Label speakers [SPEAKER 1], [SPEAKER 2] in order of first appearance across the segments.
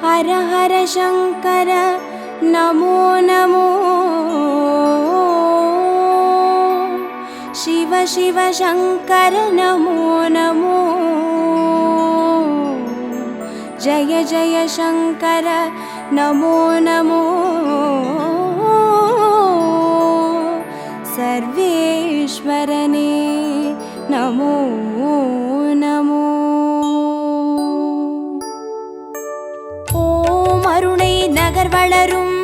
[SPEAKER 1] हर हर शंकर नमो नमो शिव शिव शंकर नमो नमो जय जय शंकर नमो नमो सर्वेश्वरने नमो नमो ஓம் அருணை நகர் வளரும்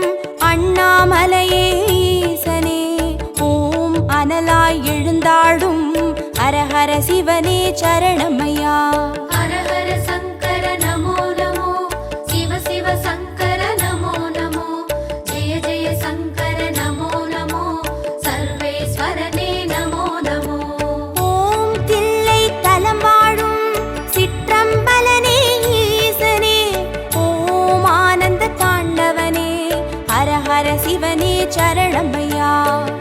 [SPEAKER 1] அண்ணாமலையே ஈசனே ஓம் அனலாய் எழுந்தாடும் ஹரஹர சிவனே சரணமையா
[SPEAKER 2] हर हर शंकर नमो नमो शिव शिव शंकर नमो नमो जय जय शंकर नमो नमो सर्वेश्वरने नमो नमो
[SPEAKER 1] ஓம் தில்லை தலம் வாழும் சிற்றம்பலனே ஈசனே ஓம் ஆனந்த தாண்டவனே ஹரஹர சிவனே சரணமையா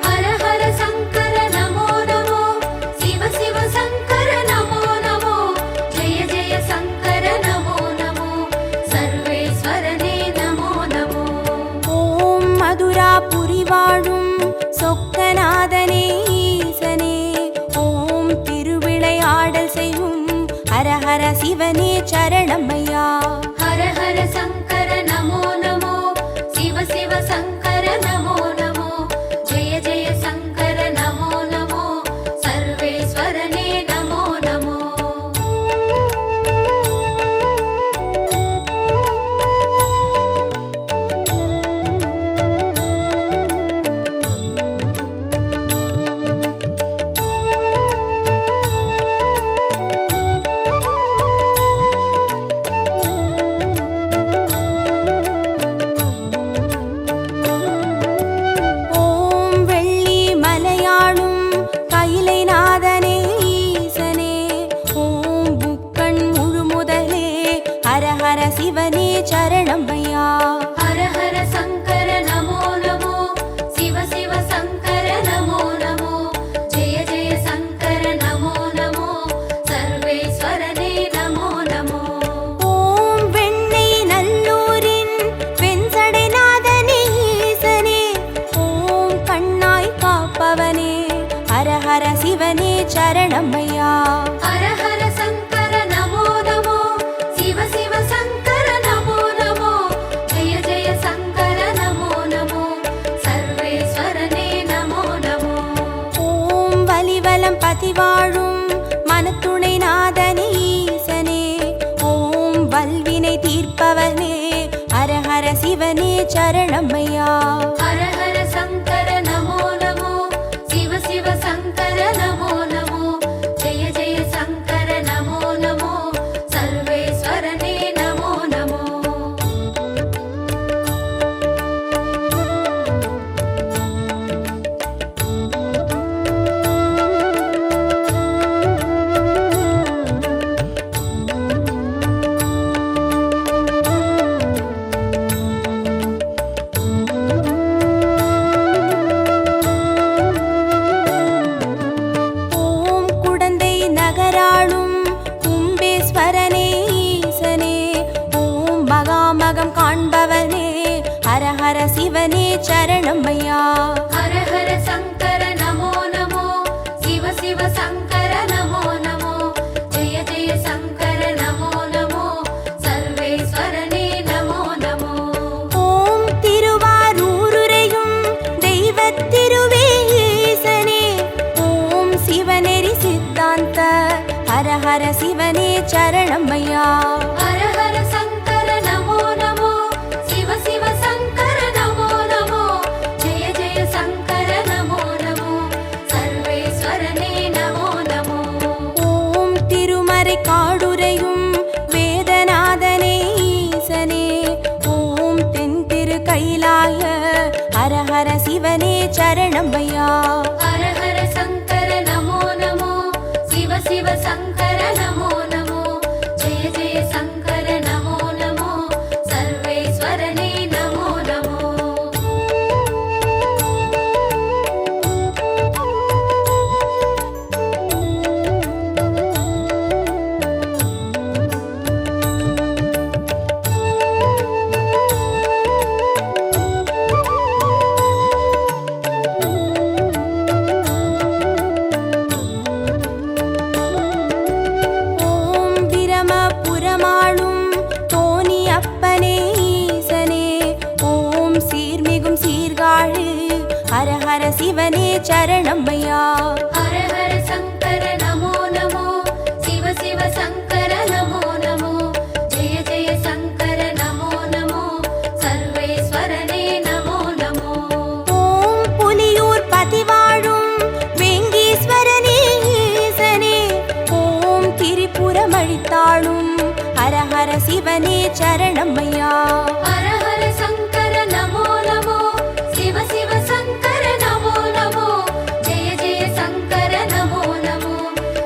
[SPEAKER 2] हर हर शंकर नमो नमो शिव शिव शंकर नमो नमो जय जय शंकर नमो नमो सर्वेश्वरने नमो नमो
[SPEAKER 1] ஓம் மதுராபுரி வாழும் சொக்கநாதனே ஈசனே ஓம் திருவிளையாடல் செய்யும் ஹரஹர சிவனே சரணமையா
[SPEAKER 2] हर हर शंकर नमो नमो शिव शिव शंकर नमो नमो जय जय शंकर नमो नमो सर्वेश्वरने नमो नमो
[SPEAKER 1] ஓம் வெள்ளி மலையாளும் கைலை நாதனே ஈசனே ஓம் புக்கண் முழுமுதலே ஹரஹர சிவனே சரணமையா
[SPEAKER 2] हर हर शंकर नमो नमो शिव शिव शंकर नमो नमो जय जय शंकर नमो नमो सर्वेश्वरने नमो नमो
[SPEAKER 1] ஓம் வெண்ணை நல்லூரின் வெண்சடை நாதனே ஈசனே ஓம் கண்ணாய் காப்பவனே ஹரஹர சிவனே சரணமையா
[SPEAKER 2] हर हर शंकर नमो नमो शिव शिव शंकर नमो नमो जय जय शंकर नमो नमो सर्वेश्वरने नमो नमो
[SPEAKER 1] ஓம் வலிவலம் பதிவாழும் மனத்துணை நாதனே ஈசனே ஓம் வல்வினை தீர்ப்பவனே ஹரஹர சிவனே சரணமையா
[SPEAKER 2] हर हर शंकर नमो नमो शिव शिव शंकर नमो नमो जय जय शंकर नमो नमो सर्वेश्वरने नमो नमो
[SPEAKER 1] ஓம் குடந்தை நகராளும் கும்பேஸ்வரனே ஈசனே ஓம் மகாமகம் காண்பவனே ஹரஹர சிவனே சரணமையா
[SPEAKER 2] हर हर शंकर नमो नमो शिव शिव शंकर नमो नमो जय जय शंकर नमो नमो सर्वेश्वरने नमो नमो
[SPEAKER 1] ஓம் திருவாரூருரையும் தெய்வத் திருவே ஈசனே ஓம் சிவநெறி சித்தாந்த ஹரஹர சிவனே சரணமையா
[SPEAKER 2] हर हर शंकर नमो नमो शिव शिव शंकर नमो नमो जय जय शंकर नमो नमो सर्वेश्वरने नमो नमो
[SPEAKER 1] ஓம் திருமறை காடுரையும் வேதநாதனே ஈசனே ஓம் தென் திரு கைலாய ஹரஹர சிவனே சரணமையா
[SPEAKER 2] हर हर शंकर नमो नमो शिव शिव शंकर नमो नमो जय जय शंकर नमो नमो सर्वेश्वरने नमो नमो
[SPEAKER 1] சரணமையா.
[SPEAKER 2] ஹர ஹர சங்கர நமோ நமோ, சிவ சிவ சங்கர நமோ நமோ, ஜெய ஜெய சங்கர நமோ நமோ, சர்வேஸ்வரனே நமோ நமோ.
[SPEAKER 1] ஓம் புலியூர் பதிவாழும் வேங்கீஸ்வரனே ஈசனே, ஓம் திரிபுரம் அழித்தாளும் ஹர ஹர சிவனே சரணமையா.
[SPEAKER 2] ஹர ஹர சங்கர நமோ நமோ, சிவ சிவ சங்கர நமோ நமோ, ஜெய ஜெய சங்கர நமோ நமோ,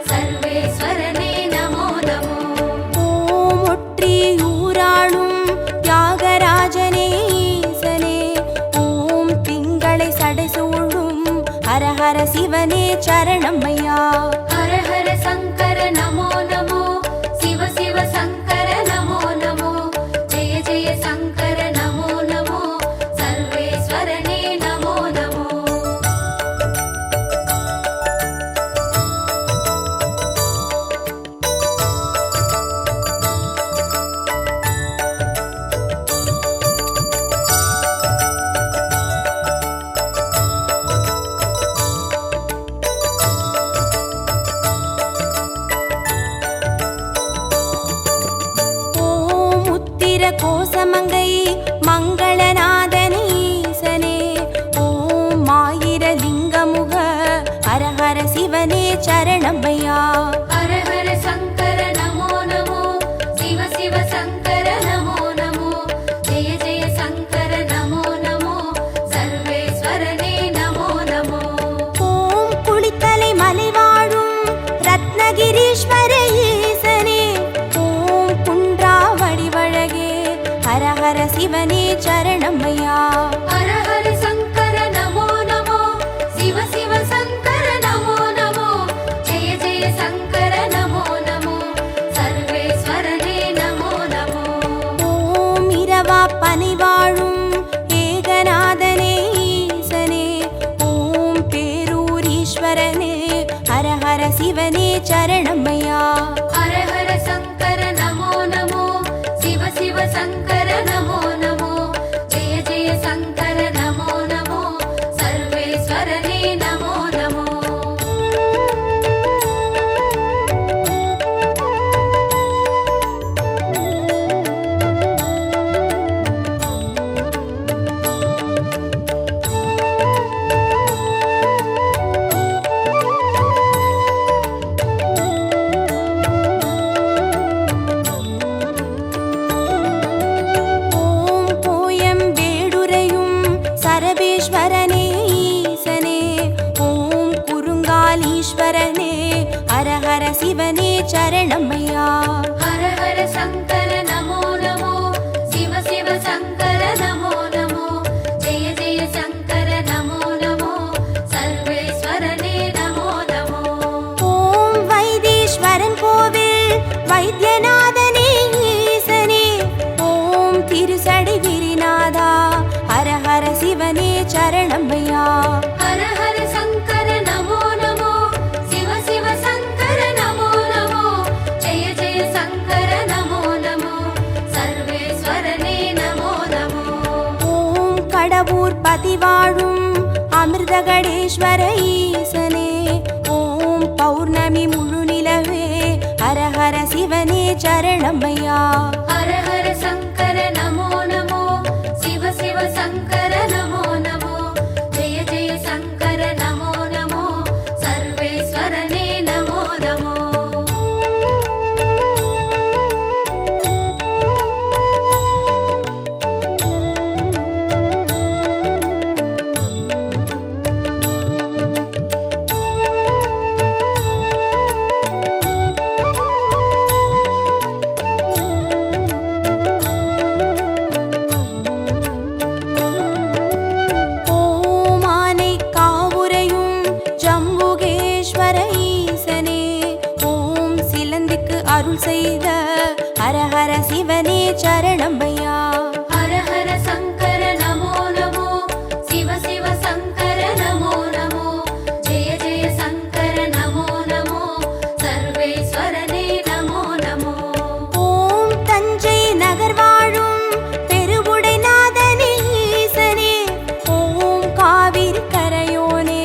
[SPEAKER 2] சர்வேஸ்வரனே நமோ நமோ.
[SPEAKER 1] ஓம் ஒற்றியூராளும் தியாகராஜனே ஈசனே, ஓம் திங்களை சடைசூழும் ஹர ஹர சிவனே சரணமையா.
[SPEAKER 2] ஹர ஹர சங்கர நமோ நமோ, சிவ சிவ சங்கர நமோ நமோ, ஜெய ஜெய சங்கர நமோ நமோ, சர்வேஸ்வரனே நமோ நமோ.
[SPEAKER 1] ஓம் உத்திர கோசமங்கை மங்களநாதனே ஈசனே, ஓம் ஆயிர லிங்கமுக ஹர ஹர சிவனே சரணமையா.
[SPEAKER 2] ஹர ஹர சங்கர நமோ நமோ, சிவ சிவ சங்கர நமோ நமோ, ஜெய ஜெய சங்கர நமோ நமோ, சர்வேஸ்வரனே நமோ நமோ.
[SPEAKER 1] ஓம் குளித்தலை மலைவாழும் ரத்னகிரீஸ்வர ஈசனே, ஓம் குன்றாவடி வழகே ஹர ஹர சிவனே சரணமையா.
[SPEAKER 2] ஹர ஹர சங்கர நமோ நமோ, சிவ சிவ சங்கர நமோ நமோ, ஜெய ஜெய சங்கர நமோ நமோ, சர்வேஸ்வரனே நமோ நமோ.
[SPEAKER 1] ஓம் இரவா பனிவாழும் ஏகநாதனே ஈசனே, ஓம் பேரூரீஸ்வரனே ஹர ஹர சிவனே சரணமையா.
[SPEAKER 2] ஹர ஹர சங்கர நமோ நமோ, சிவ சிவ சங்கர நமோ நமோ, ஜெய ஜெய சங்கர நமோ நமோ, சர்வேஸ்வரனே நமோ நமோ.
[SPEAKER 1] ஓம் கோயம்பேடுரையும் சரபேஸ்வரனே ஈசனே, ஓம் குறுங்காலீஸ்வரனே ஹர ஹர சிவனே சரணமையா.
[SPEAKER 2] ஹர ஹர சங்கர நமோ நமோ, சிவ சிவ சங்கர நமோ நமோ, ஜெய ஜெய சங்கர நமோ நமோ, சர்வேஸ்வரனே நமோ நமோ.
[SPEAKER 1] ஓம் வைத்தீஸ்வரன் கோவில் வைத்தியநாதனே ஈசனே, ஓம் திருசடை கிரிநாதா ஹர ஹர சிவனே சரணமையா.
[SPEAKER 2] ஹர ஹர சங்கர நமோ நமோ, சிவ சிவ சங்கர நமோ நமோ, ஜெய ஜெய சங்கர நமோ நமோ, சர்வேஸ்வரனே நமோ நமோ.
[SPEAKER 1] ஓம் கடவுர் பதிவாழும் அமிர்தகடேஸ்வர ஈசனே, ஓம் பௌர்ணமி முழு நிலவே ஹர ஹர சிவனே சரணமையா.
[SPEAKER 2] ஹர ஹர சங்கர நமோ நமோ, சிவ சிவ சங்கர நமோ நமோ, ஜெய ஜெய சங்கர நமோ நமோ, சர்வேஸ்வரனே நமோ நமோ.
[SPEAKER 1] ஓம் ஆனை காவுரையும் ஜம்புகேஸ்வர ஈசனே, ஓம் சிலந்திக்கு அருள் செய்த ஹர ஹர சிவனே சரணமையா.
[SPEAKER 2] ஹர ஹர சங்கர நமோ நமோ, சிவ சிவ சங்கர நமோ நமோ, ஜெய ஜெய சங்கர நமோ நமோ, சர்வேஸ்வரனே நமோ நமோ.
[SPEAKER 1] ஓம் தஞ்சை நகர் வாழும் பெருவுடைநாதனே ஈசனே, ஓம் காவிரி கரையோனே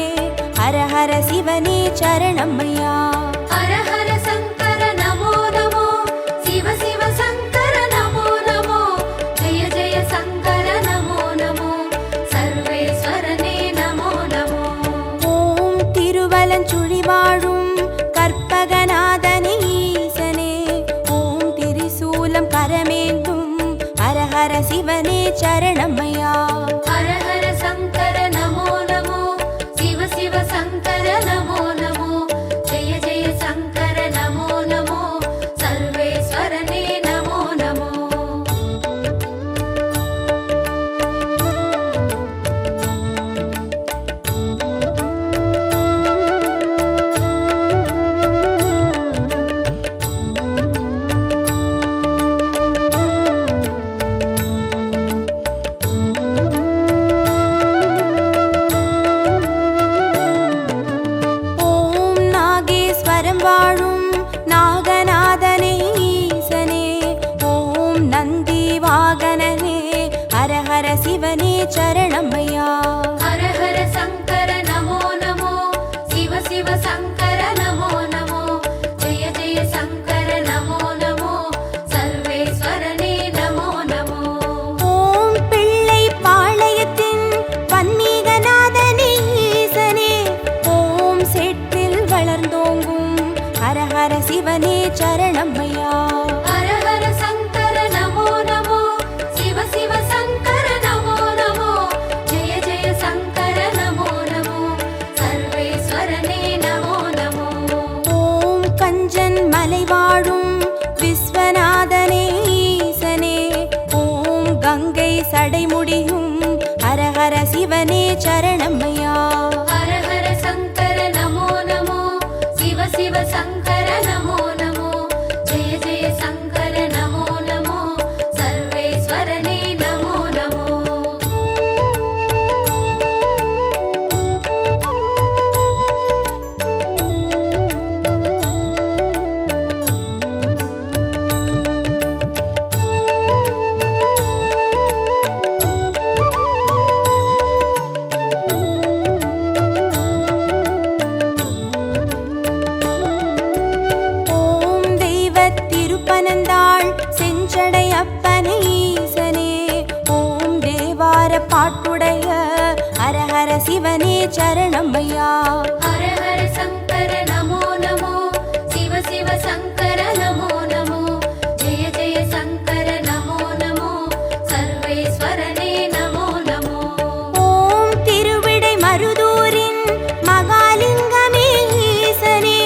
[SPEAKER 1] சரணமையா.
[SPEAKER 2] ஹர ஹர சங்கர நமோ நமோ, சிவ சிவ சங்கர நமோ நமோ, ஜெய ஜெய சங்கர நமோ நமோ, சர்வேஸ்வரனே நமோ நமோ.
[SPEAKER 1] ஓம் பிள்ளை பாளையத்தின் பன்மீகநாதனே ஈசனே, ஓம் சேற்றில் வளர்ந்தோங்கும் ஹர ஹர சிவனே சரணமையா.
[SPEAKER 2] ஹர ஹர சங்கர நமோ நமோ, சிவ சிவ சங்கர நமோ நமோ, ஜெய ஜெய சங்கர நமோ நமோ, சர்வேஸ்வரனே நமோ நமோ.
[SPEAKER 1] ஓம் கஞ்சன் மலை வாழும் விஸ்வநாதனே ஈசனே, ஓம் கங்கை சடைமுடியும் ஹர ஹர சிவனே சரணமையா.
[SPEAKER 2] ஹர ஹர சங்கர நமோ நமோ, சிவ சிவ சங்கர நமோ நமோ, ஜெய ஜெய சங்கர நமோ நமோ, சர்வேஸ்வரனே நமோ நமோ.
[SPEAKER 1] ஓம் தெய்வத் திருப்பனந்தாள் செஞ்சடை அப்பனே ஈசனே, ஓம் தேவார பாட்டுடைய ஹர ஹர சிவனே சரணமையா.
[SPEAKER 2] ஹர ஹர சங்கர நமோ நமோ, சிவ சிவ சங்கர நமோ நமோ, ஜெய ஜெய சங்கர நமோ நமோ, சர்வேஸ்வரனே நமோ நமோ.
[SPEAKER 1] ஓம் திருவிடை மருதூரின் மகாலிங்கமே ஈசனே,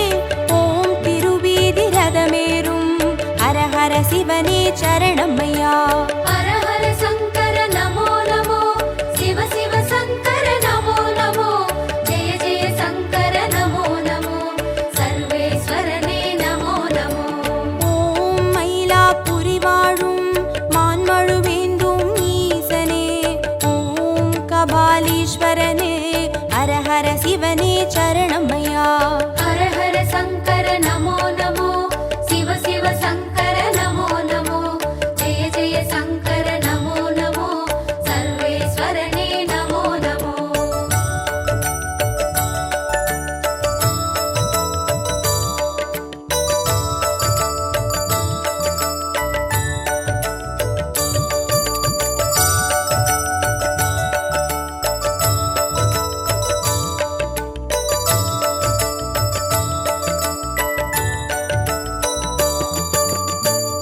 [SPEAKER 1] ஓம் திருவீதி ரதமேறும் ஹர ஹர சிவனே சரணமையா.
[SPEAKER 2] ஹர ஹர சங்கர நமோ நமோ, சிவ சிவ சங்கர நமோ நமோ, ஜெய ஜெய சங்கர நமோ நமோ, சர்வேஸ்வரனே நமோ நமோ.
[SPEAKER 1] ஓம் மயிலாப்புரி வாழும் மான்மழுவேந்தும் ஈசனே, ஓம் கபாலீஸ்வரனே ஹர ஹர சிவனே சரணமையா.
[SPEAKER 2] ஹர ஹர சங்கர நமோ நமோ, சிவ சிவ சங்கர நமோ நமோ, ஜெய ஜெய சங்கர நமோ நமோ, சர்வேஸ்வரனே நமோ நமோ.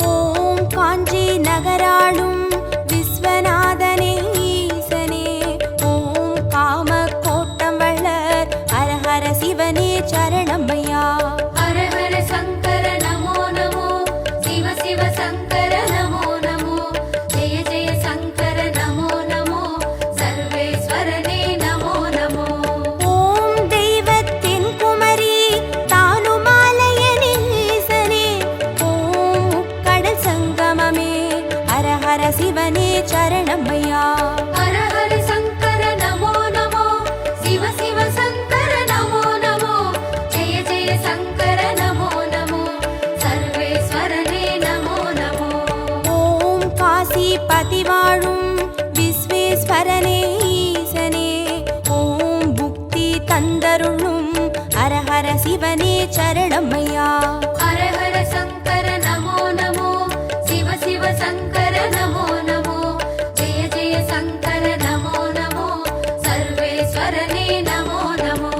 [SPEAKER 1] ஓம் காஞ்சி நகராளும் விஸ்வநாதனே ஈசனே, ஓம் காம கோட்டம் வளர் ஹர ஹர சிவனே சரணமையா.
[SPEAKER 2] ஹர ஹர சங்கர நமோ நமோ, சிவ சிவ சங்கர நமோ நமோ, ஜெய ஜெய சங்கர நமோ நமோ, சர்வேஸ்வரனே நமோ நமோ.
[SPEAKER 1] ஓம் தெய்வத்தின் குமரி தானுமாலயனே ஈசனே, ஓம் முக்கடல் சங்கமமே ஹர ஹர சிவனே சரணமையா.
[SPEAKER 2] ஹர ஹர சங்கர நமோ நமோ, சிவ சிவ சங்கர நமோ நமோ, ஜெய ஜெய சங்கர நமோ நமோ, சர்வேஸ்வரனே நமோ நமோ.
[SPEAKER 1] ஓம் காசி பதி வாழும் விஸ்வேஸ்வரனே ஈசனே, ஓம் புக்தி தந்தருளும் ஹர ஹர சிவனே சரணமையா.
[SPEAKER 2] ஹர ஹர சங்கர நமோ நமோ, சிவ சிவ சங்கர நமோ நமோ, ஜெய ஜெய சங்கர நமோ நமோ, சர்வேஸ்வரனே நமோ நமோ.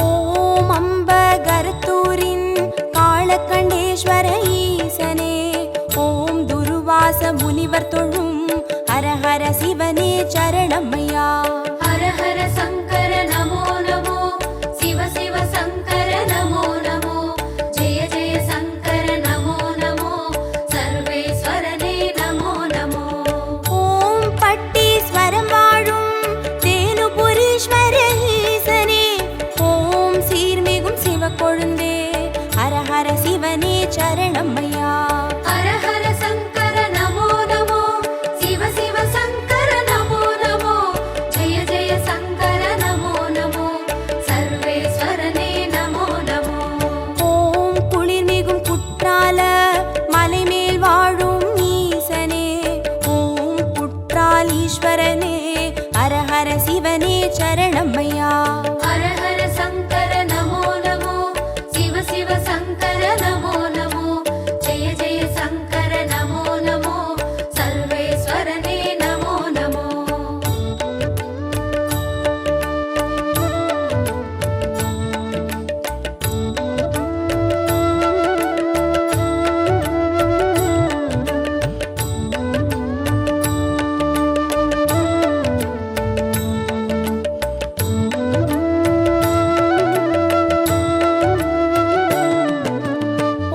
[SPEAKER 1] ஓம் அம்பகரத்தூரின் காளகண்டேஸ்வர ஈசனே, ஓம் துருவாச முனிவர் தொழும் ஹர ஹர சிவனே சரணமையா.
[SPEAKER 2] ஹர ஹர சங்கர நமோ நமோ, சிவ சிவ சங்கர நமோ நமோ, ஜெய ஜெய சங்கர நமோ நமோ, சர்வேஸ்வரனே நமோ நமோ.
[SPEAKER 1] ஓம் பட்டீஸ்வரம் வாழும் தேனுபுரீஸ்வர ஈசனே, ஓம் சீர்மிகும் சிவ கொழுந்தே திருமாலீஸ்வரனே ஹர ஹர சிவனே சரணமையா.
[SPEAKER 2] ஹர ஹர சங்கர நமோ நமோ சிவ சிவ சங்கர நமோ நமோ ஜெய ஜெய சங்கர நமோ நமோ சர்வேஸ்வரனே நமோ நமோ.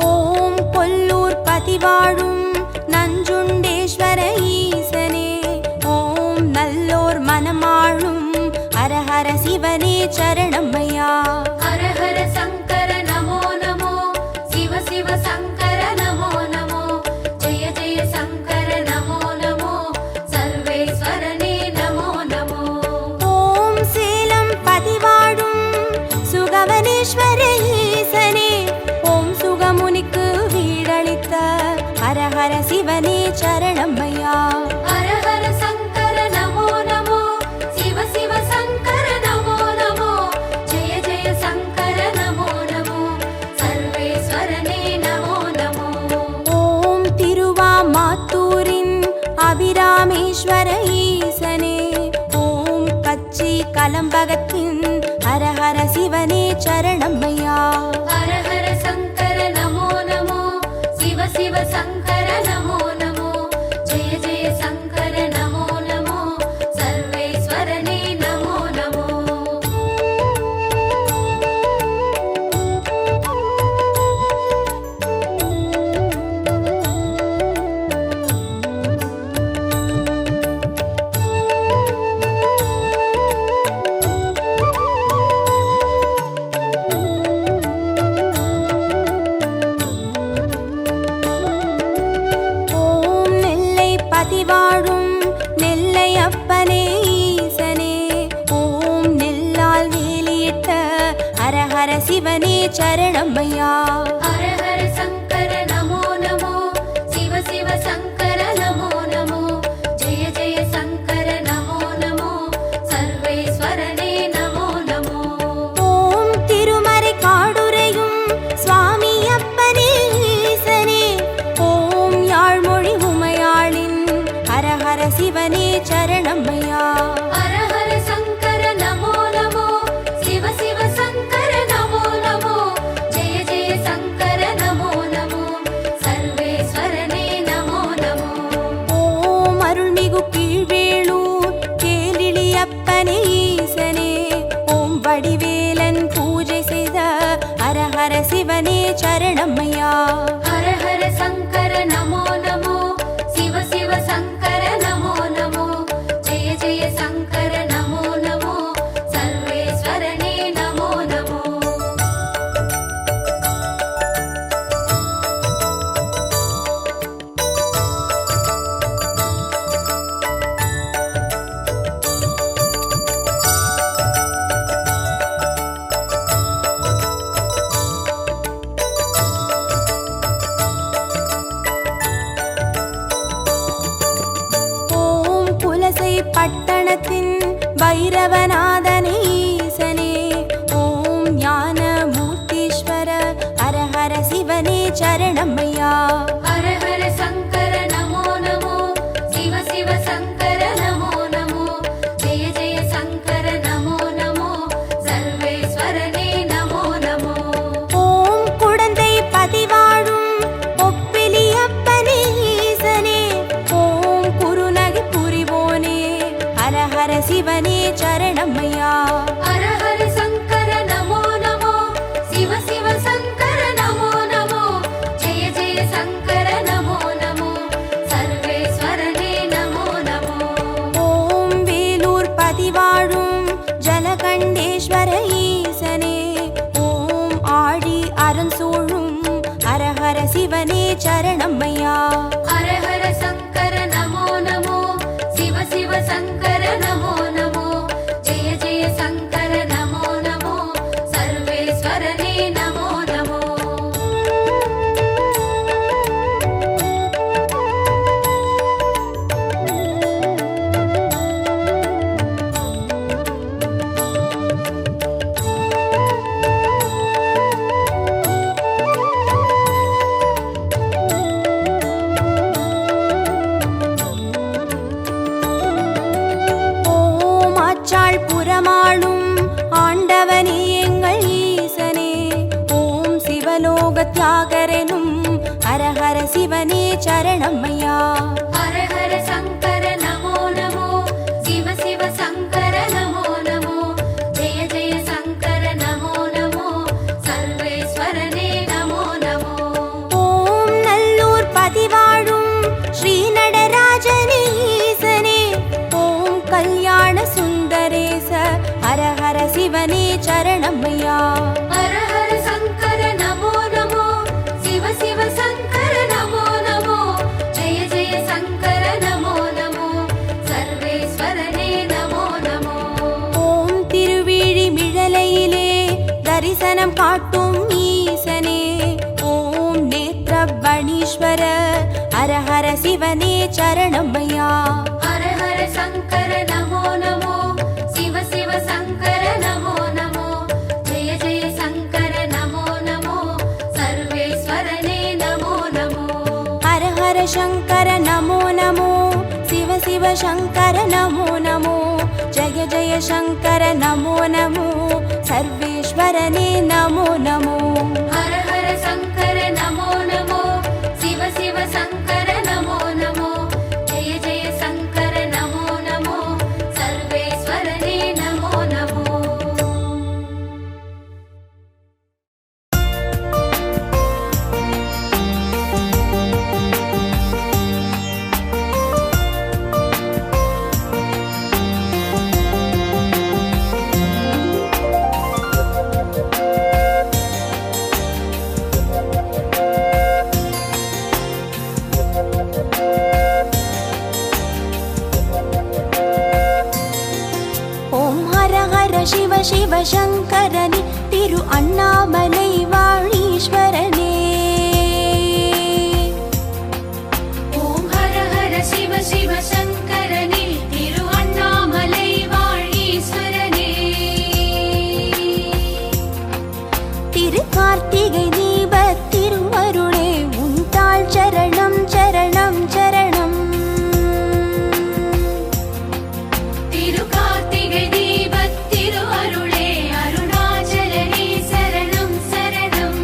[SPEAKER 1] ஓம் கொல்லூர் பதிவாழும் நஞ்சுண்டேஸ்வர ஈசனே ஓம் நல்லோர் மனமாளும் ஹர ஹர சிவனே சரணமையா.
[SPEAKER 2] ஹர ஹர சங்கர நமோ நமோ சிவ சிவ சங்கர நமோ நமோ ஜெய ஜெய சங்கர நமோ நமோ சர்வேஸ்வரனே நமோ நமோ.
[SPEAKER 1] ஓம் சேலம் பதிவாழும் சுகவனேஸ்வர ஈசனே ஓம் சுகமுனிக்கு வீடளித்த ஹர ஹர சிவனே சரணமையா.
[SPEAKER 2] ஹர ஹர சங்கர நமோ நமோ சிவ சிவ சங்கர நமோ நமோ ஜெய ஜெய சங்கர நமோ நமோ சர்வேஸ்வரனே நமோ நமோ.
[SPEAKER 1] ஓம் திருவாமாத்தூரின் அபிராமேஸ்வர ஈசனே ஓம் கச்சி கலம்பகத்தின் ஹர ஹர சிவனே சரணமையா.
[SPEAKER 2] ஹர ஹர சங்கர நமோ நமோ சிவ சிவ சங்கர நமோ நமோ ஜெய ஜெய சங்கர நமோ நமோ சர்வேஸ்வரனே நமோ நமோ.
[SPEAKER 1] ஓம் நெல்லை பதிவாழும் நெல்லை அப்பனே ஈசனே ஓம் நெல்லால் வேலியிட்ட ஹர ஹர சிவனே சரணமையா.
[SPEAKER 2] ஹர ஹர சங்கர நமோ நமோ சிவ சிவ சங்கர நமோ நமோ ஜெய ஜெய சங்கர நமோ நமோ சர்வேஸ்வரனே நமோ நமோ.
[SPEAKER 1] ஓம் திருமறை காடுரையும் சுவாமி அப்பனே ஈசனே ஓம் யாழ்மொழி உமையாளின் ஹர ஹர சிவனே சரணமையா.
[SPEAKER 2] ஹர ஹர சங்கர நமோ நமோ சிவ சிவ சங்கர நமோ நமோ ஜெய ஜெய சங்கர நமோ நமோ சர்வேஸ்வரனே நமோ நமோ.
[SPEAKER 1] ஓம் அருள்மிகு கீழ்வேளூர் கேளிலி அப்பனே ஈசனே ஓம் வடிவேலன் பூஜை செய்த ஹர ஹர சிவனே சரணமையா.
[SPEAKER 2] ஹர ஹர சங்கர நமோ நமோ சிவ சிவ சங்கர நமோ நமோ ஜெய ஜெய சங்கர நமோ நமோ சர்வேஸ்வரனே நமோ நமோ.
[SPEAKER 1] ஓம் புலசை பட்டணத்தின் பைரவநாதனே ஈசனே ஓம் ஞான மூர்த்தீஸ்வர ஹர ஹர சிவனே சரணமையா.
[SPEAKER 2] ஹர ஹர சங்கர நமோ நமோ சிவ சிவ சங்கர நமோ நமோ ஜெய ஜெய சங்கர நமோ நமோ சர்வேஸ்வரனே நமோ நமோ.
[SPEAKER 1] ஓம் குடந்தை பதிவாழும் ஒப்பிலி அப்பனே ஈசனே ஓம் குருநகை புரிவோனே ஹர ஹர சிவனே சரணமையா.
[SPEAKER 2] ஹர ஹர சங்கர நமோ நமோ சிவ சிவ சங்கர நமோ நமோ ஜெய ஜெய சங்கர நமோ நமோ சர்வேஸ்வரனே நமோ நமோ.
[SPEAKER 1] ஓம் வேலூர் பதிவாழும் ஜலகண்டேஸ்வர ஈசனே ஓம் ஆடி அருண்சூழும் ஹர ஹர சிவனே சரணமையா.
[SPEAKER 2] ஹர ஹர சங்கர நமோ நமோ சிவ சிவ சங்கர நமோ நமோ ஜெய ஜெய சங்கர நமோ நமோ சர்வேஸ்வரனே நமோ நமோ.
[SPEAKER 1] புறமாளும் ஆண்டவனே எங்கள் ஈசனே. ஓம் சிவலோக தியாகரனும் ஹரஹர சிவனே சரணம் ஐயா.
[SPEAKER 2] ஹர ஹர சங்கர நமோ நமோ, சிவ சிவ சங்கர நமோ நமோ, ஜெய ஜெய சங்கர நமோ நமோ, சர்வேஸ்வரனே நமோ நமோ.
[SPEAKER 1] ஓம் நல்லூர் பதிவாழும் ஸ்ரீ நடராஜனே ஈசனே. ஓம் கல்யாண சுந்தரேச ஹரஹர சிவனே சரணம் ஐயா.
[SPEAKER 2] ஹர ஹர சங்கர நமோ நமோ, சிவ சிவ சங்கர நமோ நமோ, ஜெய ஜெய சங்கர நமோ நமோ, சர்வேஸ்வரனே நமோ நமோ.
[SPEAKER 1] ஓம் திருவிழி மிழலையிலே தரிசனம் காட்டும் ஈசனே. ஓம் நேத்ரபணீஸ்வர ஹரஹர சிவனே சரணம் ஐயா.
[SPEAKER 2] ஹர ஹர சங்கர நமோ நமோ, சிவ சிவ சங்கர நமோ நமோ, ஜெய ஜெய சங்கர நமோ நமோ, சர்வேஸ்வரனே நமோ நமோ.
[SPEAKER 1] ஹர ஹர சங்கர நமோ நமோ, சிவ சிவ சங்கர நமோ நமோ, ஜய ஜய சங்கர நமோ நமோ, சர்வேஸ்வரனே நமோ நமோ.
[SPEAKER 2] ஹர ஹர சங்கர நமோ நமோ, சிவ சிவ சங்கர நமோ நமோ, ஜெய ஜெய சங்கர நமோ நமோ, சர்வேஸ்வரனே நமோ நமோ.
[SPEAKER 1] ஓம் ஹர ஹர சிவ சிவ சங்கரனே திரு அண்ணாமலை வாழீஸ்வரனே.
[SPEAKER 2] ஓம் ஹர ஹர சிவ சிவ சங்கரனே, திரு அண்ணாமலை வாழீஸ்வரனே.
[SPEAKER 1] திரு கார்த்திகை தீப திருவருளே உண்டாள் சரணம் சரணம் சரணம்.
[SPEAKER 2] திரு கார்த்திகை தீபத் திரு அருளே, அருணாச்சலனே சரணம் சரணம்.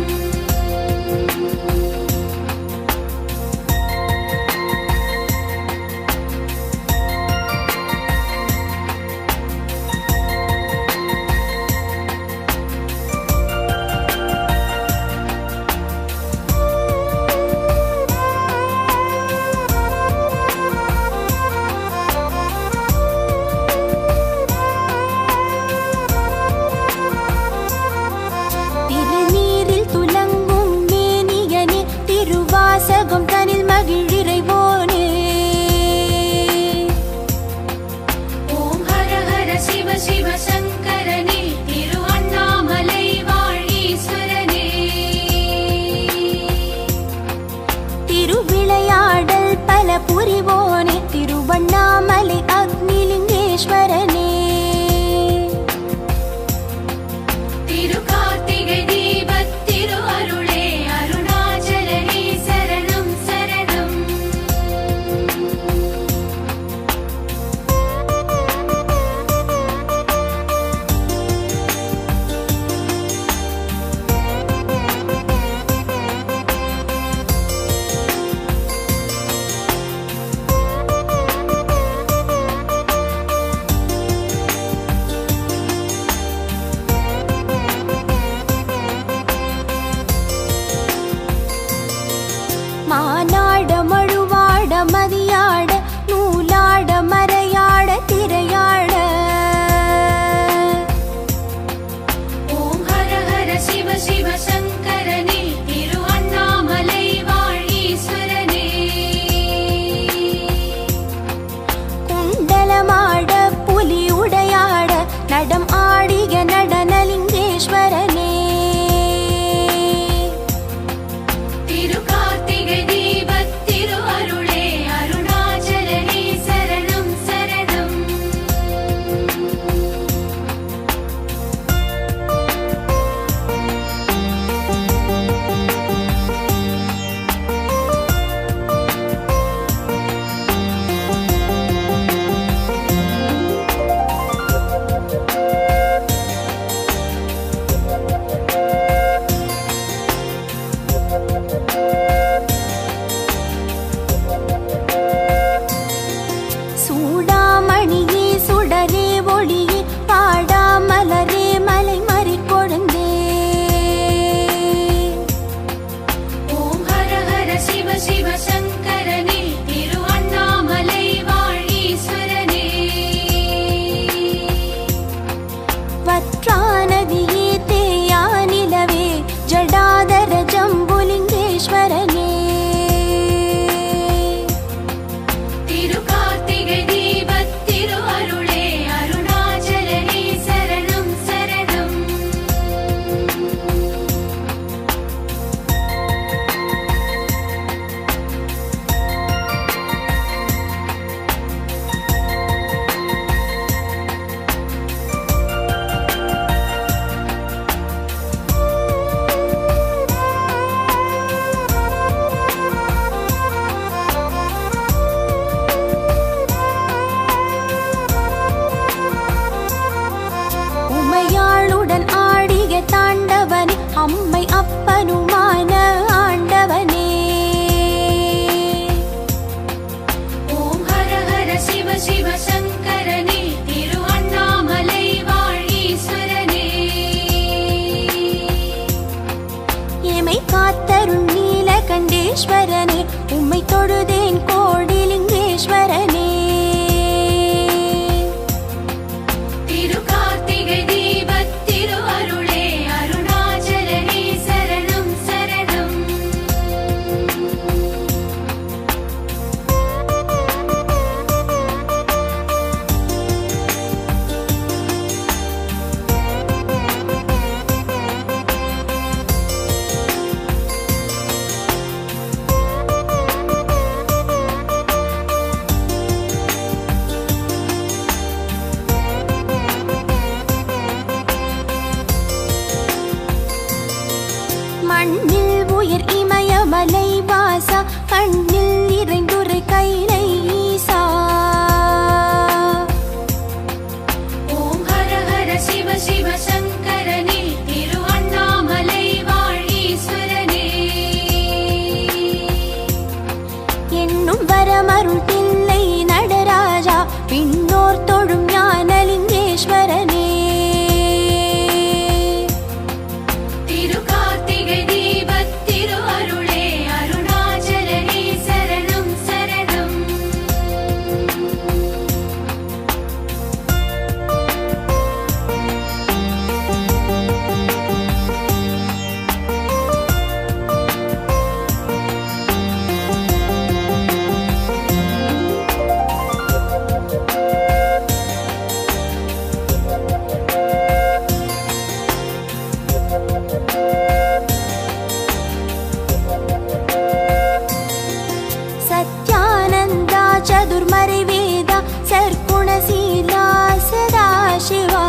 [SPEAKER 2] சங்கரனே திரு அண்ணாமலை வாழீஸ்வரனே
[SPEAKER 1] எமை காத்தருள் நீலகண்டேஸ்வரனே உம்மை தொழுதேன் கோடிலிங்கேஸ்வரனே
[SPEAKER 2] திரு கார்த்திகை தீபத் திரு அருளே அருணாச்சலனே சரணம் சரணம்
[SPEAKER 1] மண்ணில் உயிர் இமயமலை வாசா கண்ணில் நிறைந்துரை கைலை ஈசா
[SPEAKER 2] ஓம் ஹர ஹர சிவ சிவ சங்கரனே திரு அண்ணாமலை வாழீஸ்வரனே
[SPEAKER 1] என்னும் வரமருள் தில்லை நடராஜா பின்னோர் தொழும் ஞானலிங்கேஸ்வரனே
[SPEAKER 2] திரு கார்த்திகை தீபத் திரு அருளே அருணாச்சலனே சரணம் சரணம்
[SPEAKER 1] சத்யானந்தா சதுர்மறை வேதா சர்க்குணசீலா சதாசிவா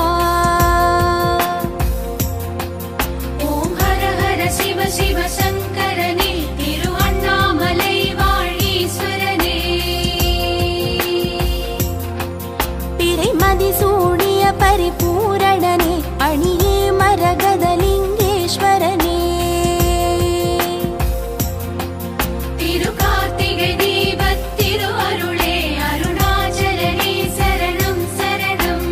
[SPEAKER 2] ஓம் ஹர ஹர சிவ சிவ சங்கரனே திரு அண்ணாமலை வாழீஸ்வரனே
[SPEAKER 1] பிறைமதி சூடிய பரிபூரணனே அணியே மரகதலிங்கேஸ்வரனே
[SPEAKER 2] திரு கார்த்திகை தீபத் திரு அருளே அருணாச்சலனே சரணம் சரணம்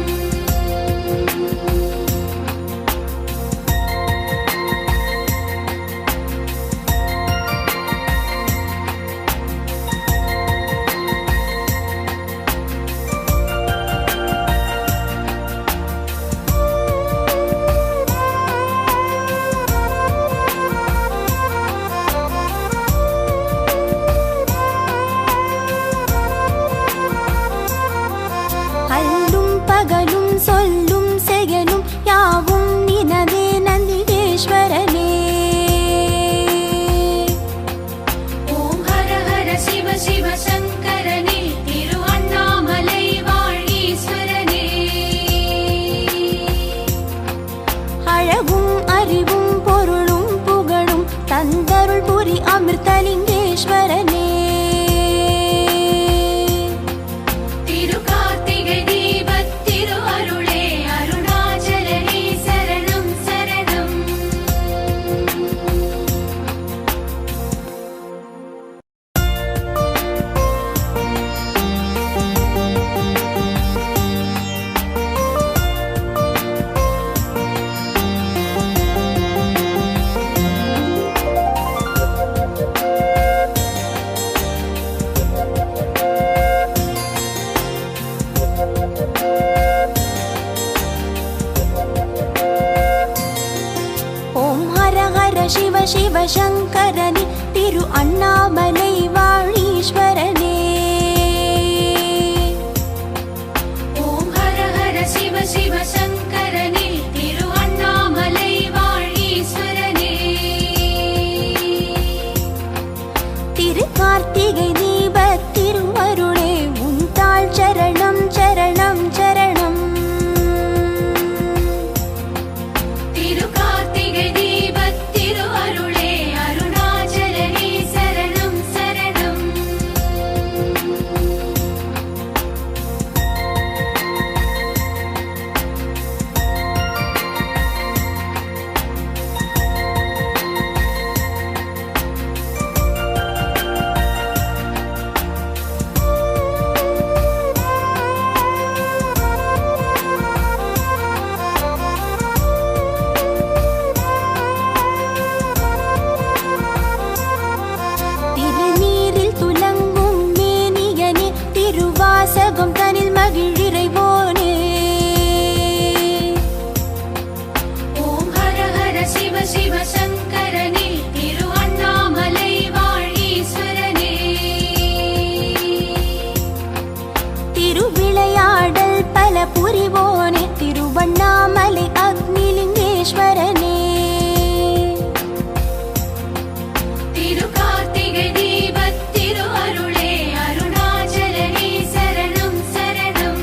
[SPEAKER 1] அல்லும் பகலும் சொல்லும் செயலும் யாவும் நினதே நந்திகேஸ்வரனே
[SPEAKER 2] ஓம் ஹர ஹர சிவ சிவ சங்கரனே திரு அண்ணாமலை வாழீஸ்வரனே
[SPEAKER 1] அழகும் அறிவும் பொருளும் புகழும் தந்தருள் புரி அமிர்தலிங்கேஸ்வரனே
[SPEAKER 2] திரு கார்த்திகை தீபத் திரு அருளே அருணாச்சலனே சரணம் சரணம்
[SPEAKER 1] ஓம் ஹர ஹர சிவ சிவ சங்கரனே திரு அண்ணாமலை வாழீஸ்வரனே
[SPEAKER 2] ஓம் ஹர ஹர சிவ சிவ சங்கரனே திரு அண்ணாமலை வாழீஸ்வரனே
[SPEAKER 1] திரு கார்த்திகை தீபத் திருவருளே உன் தாள் சரணம் சரணம் சரணம்
[SPEAKER 2] திரு கார்த்திகை தீபத் திரு அருளே அருணாச்சலனே சரணம்
[SPEAKER 1] விளையாடல் பல புரிவோனே திருவண்ணாமலை அக்னிலிங்கேஸ்வரனே.
[SPEAKER 2] திரு கார்த்திகை தீபத் திரு அருளே அருணாச்சலனே சரணம் சரணம்.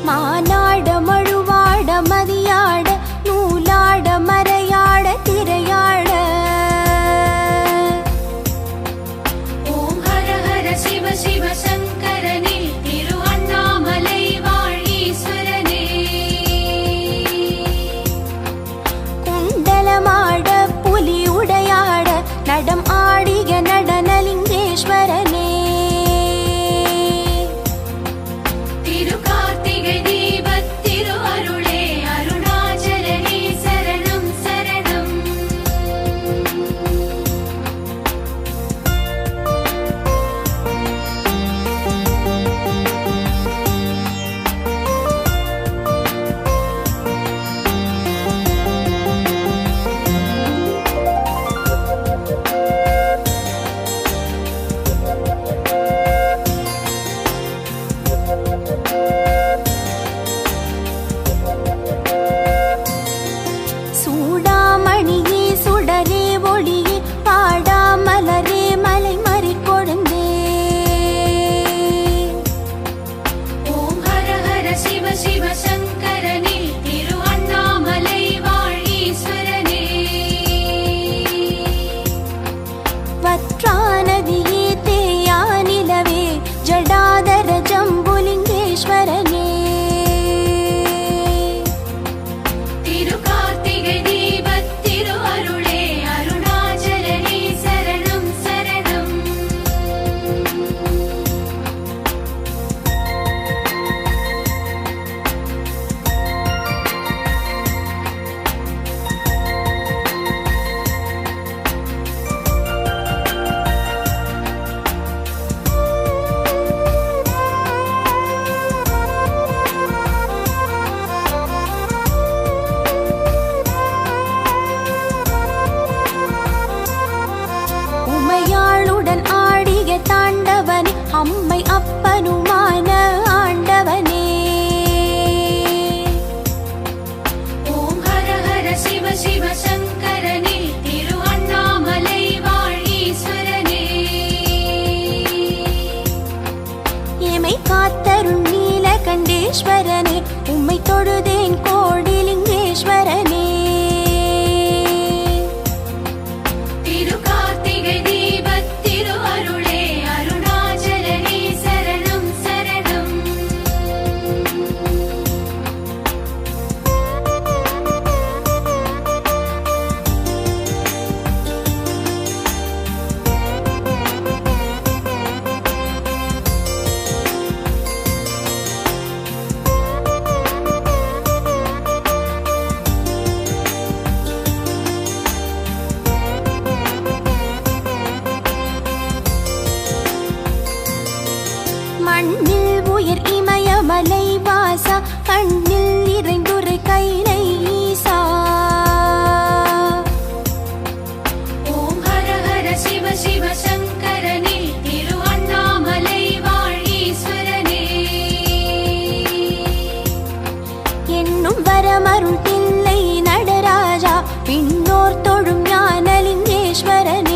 [SPEAKER 1] மானாட மழுவாட மதியாட நூலாட மறையாட திரையாட.
[SPEAKER 2] ஓம் ஹர ஹர சிவ சிவ சங்கரனே திரு அண்ணாமலை வாழீஸ்வரனே.
[SPEAKER 1] குண்டலமாட புலி உடையாட நடம் ஆடிய நடனலிங்கேஸ்வரனே.
[SPEAKER 2] திரு கார்த்திகை தீபத் திரு அருளே அருணாச்சலனே சரணம் சரணம்.
[SPEAKER 1] சூடாமணியே சுடரே ஒளியே பாடாமலரே மலை மறி கொழுந்தே.
[SPEAKER 2] ஓம் ஹர ஹர சிவ சிவ சங்கரனே திரு அண்ணாமலை வாழீஸ்வரனே.
[SPEAKER 1] வற்றாநதியே தேயானிலவே ஜடாதர ஜம்புலிங்கேஸ்வரனே.
[SPEAKER 2] திரு கார்த்திகை தீபத் திரு அருளே அருணாச்சலனே சரணம் சரணம்.
[SPEAKER 1] உமையாளுடன் ஆடிய தாண்டவனே அம்மை அப்பனுமான ஆண்டவனே.
[SPEAKER 2] ஓம் ஹர ஹர சிவ சிவ சங்கரனே திரு அண்ணாமலை வாழீஸ்வரனே.
[SPEAKER 1] எமை காத்தருள் நீலகண்டேஸ்வரனே உம்மை தொழுதேன் கோடிலிங்கேஸ்வரனே.
[SPEAKER 2] திரு கார்த்திகை தீபத் திரு அருளே அருணாச்சலனே சரணம் சரணம்.
[SPEAKER 1] மண்ணில் உயிர் இமயமலை வாசா கண்ணில் நிறைந்துரை கைலை ஈசா.
[SPEAKER 2] ஓம் ஹர ஹர சிவ சிவ சங்கரனே திரு அண்ணாமலை வாழீஸ்வரனே.
[SPEAKER 1] என்னும் வரமருள் தில்லை நடராஜா விண்ணோர் தொழும் ஞானலிங்கேஸ்வரனே.